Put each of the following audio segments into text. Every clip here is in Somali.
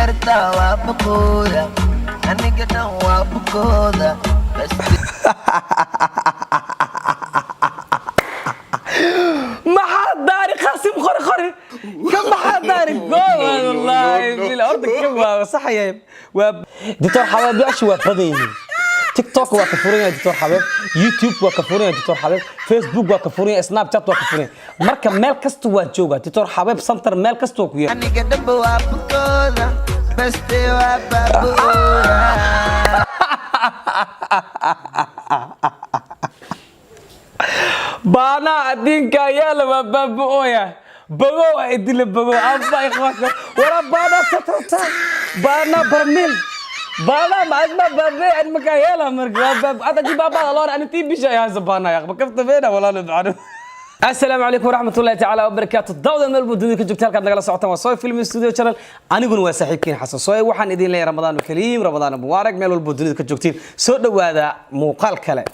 darta waa baqooda aniga dhan waa baqooda محضاري قاسم خري كم محضاري والله بالارض كم صحيح دكتور حباب ايش هو بدين تيك توك وكفورين دكتور حباب يوتيوب وكفورين دكتور حباب فيسبوك وكفورين سناب شات وكفورين marka meel kasto waa jooga دكتور حباب سنتر meel kasto ku yahay aniga dhan waa baqooda beste waa baqooda بانا أدينك يا لما بابويا بابو أدي بابو أبا إخواتنا ورا بانا سترتا بانا برميل بانا ما أسمع بابي أنا مكايلا مركب أنت جيب بابا الله أنا تيجي بشيء يا زبانا يا أخي كيف تفينا ولا نفعله السلام عليكم ورحمة الله تعالى وبركاته الضوء من البدون كجبت لك نقل صوتنا وصوي فيلم استوديو شانل أنا أقول وسحيبكين حسن صوي وحن إذن لي رمضان الكريم رمضان مبارك ميلو البدون كجبتين سود هذا مقال كلام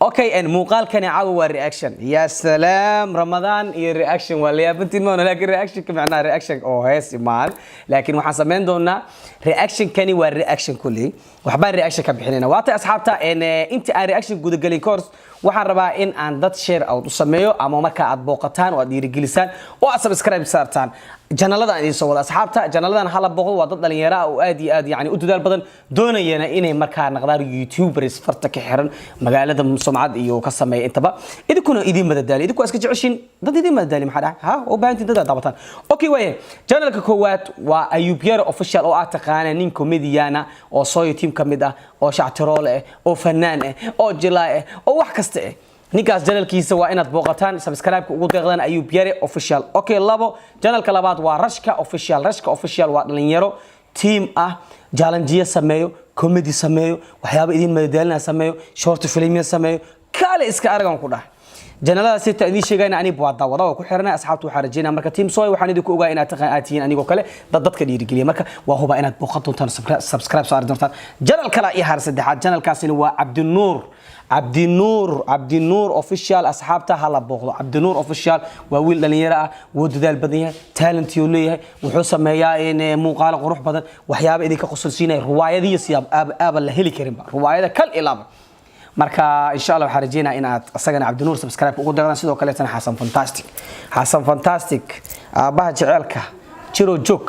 اوكي ان مقال كان عاوى الرياكشن يا سلام رمضان يا رياكشن ولا يا بنتي ما لكن رياكشن كمعناه رياكشن او هيس مال لكن waxaan sameyn doonaa reaction kani waa reaction kulli waxbaan reaction ka bixinayna waata asxaabta in inta aan reaction guda galay course waxaan rabaa in aan dad share out u sameeyo ama marka aad booqataan oo aad dhiirigelisaan oo aad subscribe saartaan janalada aan idin soo wada asxaabta janaladan hala booqdo waa dad dhalinyaro ah oo aad iyo aad yani u dadaal badan doonayana inay markaa noqdaan youtubers farta ka xiran magaalada sumcad iyo ka sameeyo intaba idinkuna idin madadaali idinku iska jeceshin dad idin madadaali maxaa dhahay ha oo baahantiin dad dabataan okay way janalka koowaad waa Ayub Yare official oo aad taqaana nin comedian oo soo team kamid ah oo shactirool ah oo fanaan ah oo jilaa ah oo wax kasta ah ninkaas janalkiisa waa inaad booqataan subscribe ugu deeqdaan Ayub Yare official okay labo janalka labaad waa Rashka official waa dhalinyaro team ah challenge sameeyo comedy sameeyo waxyaabo idin madadaalina sameeyo short film sameeyo kale iska aragan ku dhax janalada sita idin sheegayna ani wada ku xirnaa asxaabtu waxa rajayna marka team soo waxaan idinku ogaa inaad taqaatiin anigoo kale dadka dhiirigeliya marka waa huba inaad booqan doontaan subscribe saar doontaan janal kale iyo har saddexaad janalkaasina waa عبد النور official asxaabta hala booqdo عبد النور official waa wiil dhalinyaro ah wuu dadaal badan yahay talent uu leeyahay wuxuu sameeyaa in muuqaal qurux badan waxyaabo idinka qosolsiinay riwaayadiyo siyaab aaba la heli karin ba riwaayada kal ilaaba marka insha Allah waxaan rajeynaa in aad asagana عبد النور subscribe ugu deeqdaan sidoo kale tan Xasan fantastic aabaha jecelka jiro joog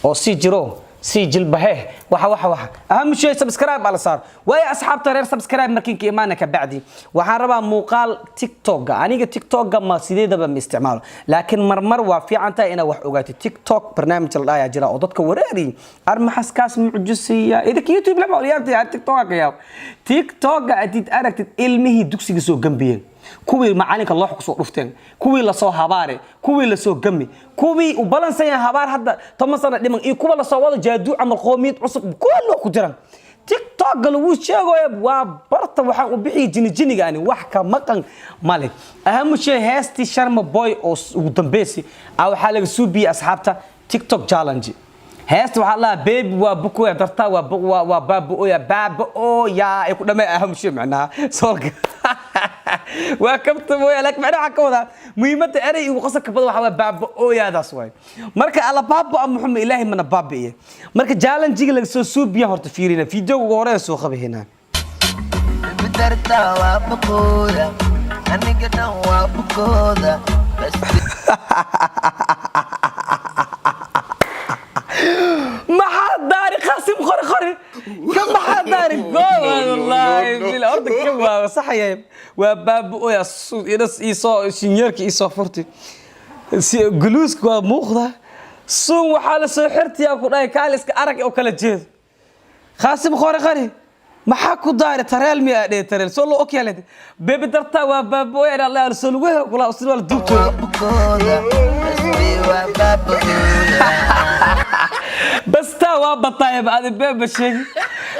oo si jiro سي جلبه waxa اهم شيء سبسكرايب على صار واي اصحابته reer سبسكرايب markii ka iimaanka bacdi waxaan rabaa muuqaal TikTok aniga TikTok ma sideedaba ma isticmaalo laakiin marmar waa fiicanta ina wax ogaato TikTok barnaamij la dhaaya jira oo dadka wareeri armaxaskaas mucjisiya idinka YouTube la maaliyaabtay TikTok ka yaab TikTok aad aragtid ilmihi dugsiga soo gambiyeen kuwii macalinka loo xukso dhufteen kuwii la soo habaare kuwii la soo gami kuwii u balansayan habaar hadda 10 sano dhiman iyo kuwa la soo wado jaadu amal qoomiyad cusub kullu ku jiran TikTok lagu sheegayo waa barta waxaan u bixi jiniga ani wax ka maqan male aham shay heesti sharma boy oo ugu dambeysay waxa laga suubiye asxaabta TikTok challenge heesta waxa la baby waa buku ya darta waa baabo ya ay ku dhamay aham shay macnaha soolka وكبت مويه لك معناها كودا مهمه اري وقصك بد waxa baabo ooyaadaas way marka ala baabo maxamed ilaahi mana baabiye marka challenge laga soo suubiya horta fiirina video ugu hore soo qabahina darta waa baqooda aniga dhan waa baqooda محضاري قاسم خري كم محضاري والله بالارض كم صحيح وباب يا يدس يسو سينيرك يسو فرتي جلوسك وموخده سون وحال سو خرتي ku dhaay kaaliska arag oo kala jeed قاسم خري maxaa ku daare tareel mi aad tareel soo loo okyaalad beebe darta waa baabo ee Allah soo lagu helo kula soo wal duubto بس توا بطايب هذا باب الشيء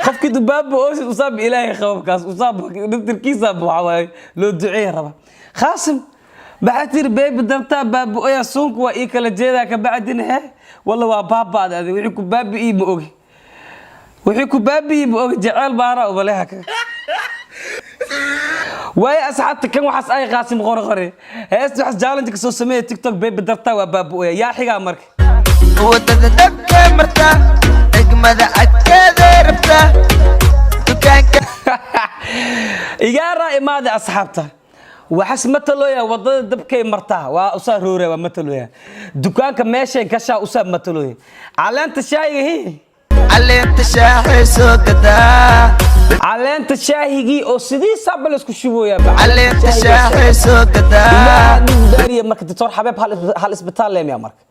خف كده باب وصاب إلهي خوفكاس وصاب تركيز أبو عواي لو دعيه ربع خاصم بعتير باب درتا باب يا سونك وإيكل جيدا كبعدين ها والله وباب بعد هذا ويحكوا باب إيه بوجي ويحكوا باب إيه بوجي جعل بارا وبلاك واي أصحابك كم وحس أي قاسم غرغري هاي حس جالنتك سو سميه تيك توك باب درتا وباب يا حقا مرك وددك مرتا imaada asxaabta waxas mataloya wadada dabkay martaa waa usaa roore waa mataloya dukaanka meeshay gashaa usaa mataloya caleenta shaahiga caleenta shaahi soo gadaa caleenta shaahigi oo sidii sabal isku shubooya caleenta shaahi soo gadaa daariye marka doctor Xabeeb hal isbitaal leeyahay marka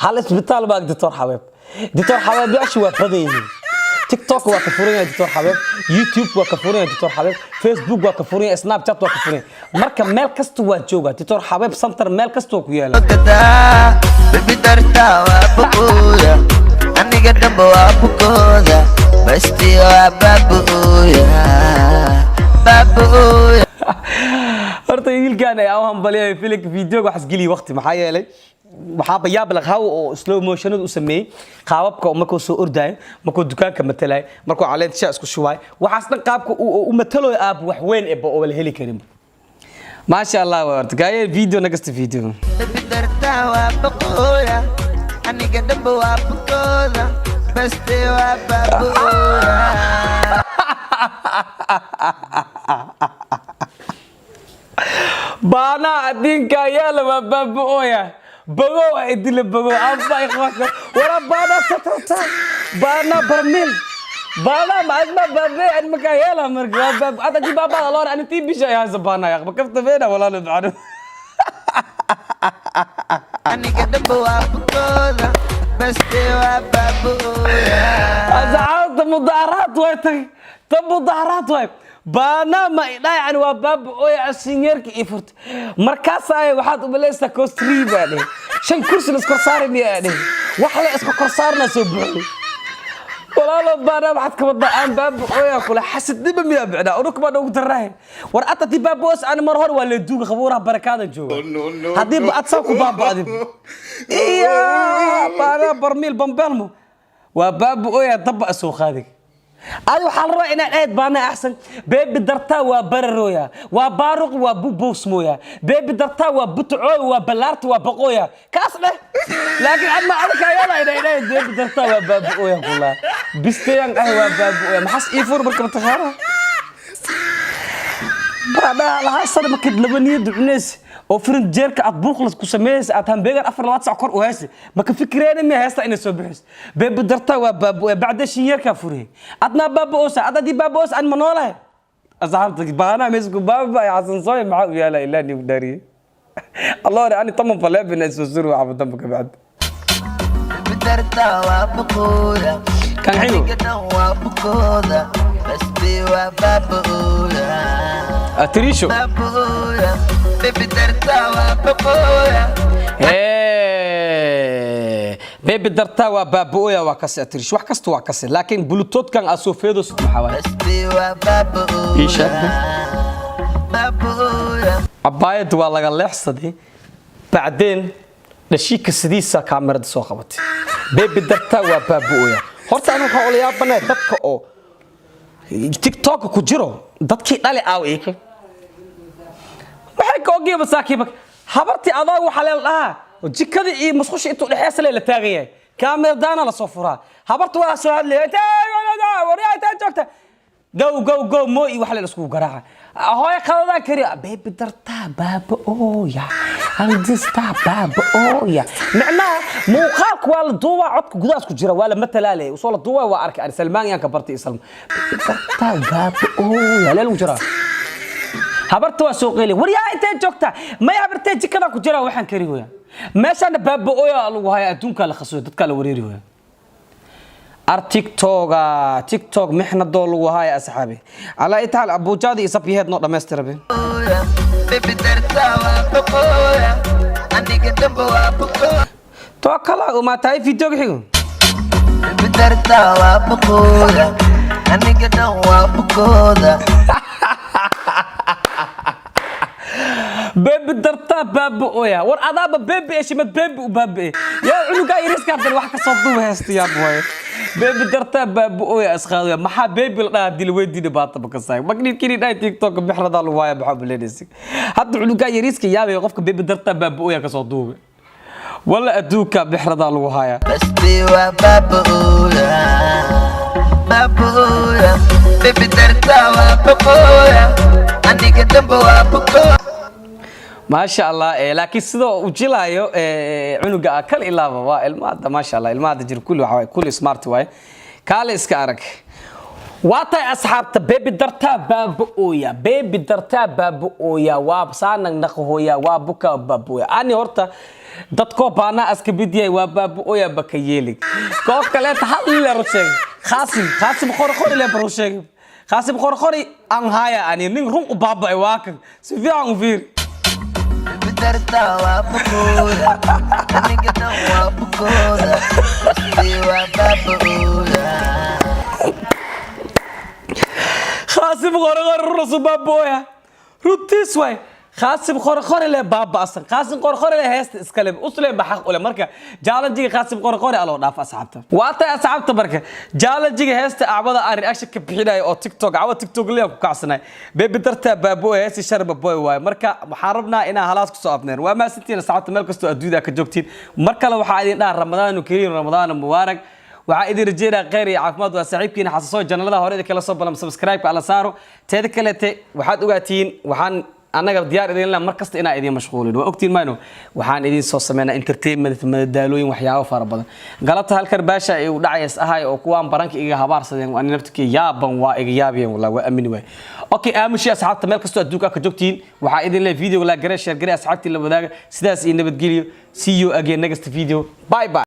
hal isbitaal baa doctor Xabeeb yaashu waa badan TikTok waa ka furan yahay doctor Xabeeb YouTube waa ka furan yahay doctor Xabeeb Facebook waa ka furan yahay Snapchat waa ka furan marka meel kasta waa jooga doctor Xabeeb center meel kasta ku yaala bibi darta waa buuya aniga damba waa bukooda basti waa babuya horta wiilkan ay aan baliyay filik video wax isgeli waqti maxaa yeelay waxa bayaab la qaw oo slow motion u sameeyay qaababka markuu soo orday markuu dukaanka matalay markuu caleed shaa isku shubay waxaas dhan qaabka uu matalo aab wax weyn ee oo la heli karin ma sha Allah warta gaay video next video bidarta waa baqooya aniga damba waa baqooda basti waa babuya bana adinka yala waa babuya bago idil bago aba ikhwaka wala bana satrata bana barmil bana ma babe an makayela marka bab adagi baba Allah an ti bisha ya zabana ya kafta beena wala nabadu aniga damba waa baqooda basti waa babuya azعاد مدارات ويتك تمدارات وي bana ma idayaan waa baab oo asinyarka ifurt markaas ay waxaad u baleysta coastri baade shan kursi la iskor saaray miyaade wax la iska kor saarna soo buuxay walaalo bana waxaad ka wada aan baab oo kula xasadnimo miya bicda uruk ma ugu daray war atati baabos aan mar hor waa la duuga qabuuraha barakaada jooga hadii aad soo ku baabadib iya bana barmil bambalmo waa baab oo dab soo qaaday أنا وحالرا إن أيد بانا أحسن بيبي درتا وبررويا وباروق وبوبوس مويا بيبي درتا وبتعوي وبلارت وبقويا كاسله لكن أما أنا كيالا إن بيبي درتا وبابويا والله بستيان وبابويا ما حس إيفور بركب تخارا بعد لها السنة ما كد لبني دعنيس oo firin jeerka aad buuqlas ku sameeyay aad hambeegar 4 saac kor u haysi ma ka fikireen ma haysta inay soo bixis beeb darta waa baab baad shiyeerka furay adna baab oosa adadi baab oos an manolahay azhabta baana mesku baab ay xasan sooy ma ya la ilaa ni dari Allah ani tamam falaa bin asuru abadan ka baad bidarta waa buqooda kan xilo waa buqooda basti waa babuya atrisho babuya بيبي درتا وبابويا بيبي درتا وبابويا وكسر تريش وحكست وكسر لكن بلوتوث كان اسوفيدو ست محاولة بسبي وبابويا ايش بابويا عبايد والله الله يحصدي بعدين دشيك سديسا كاميرا سو قبتي بيبي درتا وبابويا horta anu waxa ula yaabana dadka oo TikTok ku jiro dadkii dhali aawiika waxay koogiyo masaakiibak habarti adag waxa leedahay jikada iyo musqusha intuu dhaxaysa la taagayay kaamiradaana la soo furaa habartu waa soo hadlayay wariyaata joogta go mo iyo waxa la isku garaaca hooy qadada kariya baby darta baaba ooya andista baaba ooya macnaa muuqaalku waa la duuba codka gudaas ku jira waa la matalaalay soo la duuba waa arkay Salmaan yaan ka bartay Salmaan darta baaba ooya la jira habartu waa soo qeylay wariyaa intee joogta ma habartay jikada ku jira waxaan kari weeyaan meeshan baaba ooya lagu hayaa adduunka la khasoo dadka la wareeri weeyaan TikTok محنا دول وهاي أصحابي على إتحال أبو جادي يصبيهات نقطة مستربين بيبي درتا وبقويا عندي قدام وبقويا توكلا وما تاي فيديو كحيو بيبي درتا وبقويا عندي قدام وبقويا بيبي درتا باب اويا ور اداب بيبي ايش مد بيبي وبابي يا عنقا يريسك عبد الواحد كصدوه هست يا بوي بيبي درتا باب اويا اسخاويا ما بيبي لا دي الويدي دباطه بكساي مقني كيري داي تيك توك بخرد الوايا بحب ليدسك حد عنقا يريسك يا قفك بيبي درتا باب اويا كصدوه ولا ادوكا بخرد الوايا بس بي وبابويا بابويا baby darta wababoya aniga damba wababoya maasha Allah laakiin sidoo uu jilaayo cunuga kal ilaaba waa ilmaada maasha Allah ilmaada jir kulli waxa kulli smart way kaale iska arag waatay asxaabta baby darta baabo ooya waa saanag naqoya waa buka baabooya ani horta dadko baana aska bidiyay waa baabo ooya baka yeelig koo kale hal la rusheeg khaasim qorqori le rusheeg khaasim qorqori aan haya ani nin run u baabay waa kan si fiican u fiir darta wababoya aniga damba wababoya basti wababoya خاسب خورخور رسو بابويا روتيس واي خاسب خورخور له بابا اصلا خاسب خورخور له هيست اسكلب اصله بحق ولا marka jaalanjiga خاسب خورخور alo dhaaf asxaabta waata asxaabta marka jaalanjiga heesta acbada aan reaction ka bixinay oo TikTok leeyahay ku kacsanay baby darta baabooya heesta sharba boy waay marka waxaan rabnaa inaan halaas ku soo afneen waa ma sintiin asxaabta meel kasto adduunyada ka joogtiin mar kale waxa idin dhaar Ramadaan mubaarak waxa idin rajeeyaa khayr iyo caafimaad waa saaxiibkiina xasaso janalada hore kala soo balam subscribe ala saaro teed kale waxaad ogaatiin waxaan anaga diyaar idin la markasta inaa idin mashquulin waa ogtiin maayno waxaan idin soo sameynaa entertainment madadaalooyin waxyaabo fara badan galabta halkar baasha ay u dhacays ahay oo kuwaan baranka iga habaarsadeen waan naftkii yaaban waa iga yaabiyeen wala waa amin way okay aamushi asxaabta meel kasto adduunka ka joogtiin waxa idin la video la share asxaabtii la wadaaga sidaas iyo nabadgeliyo see you again next video bye bye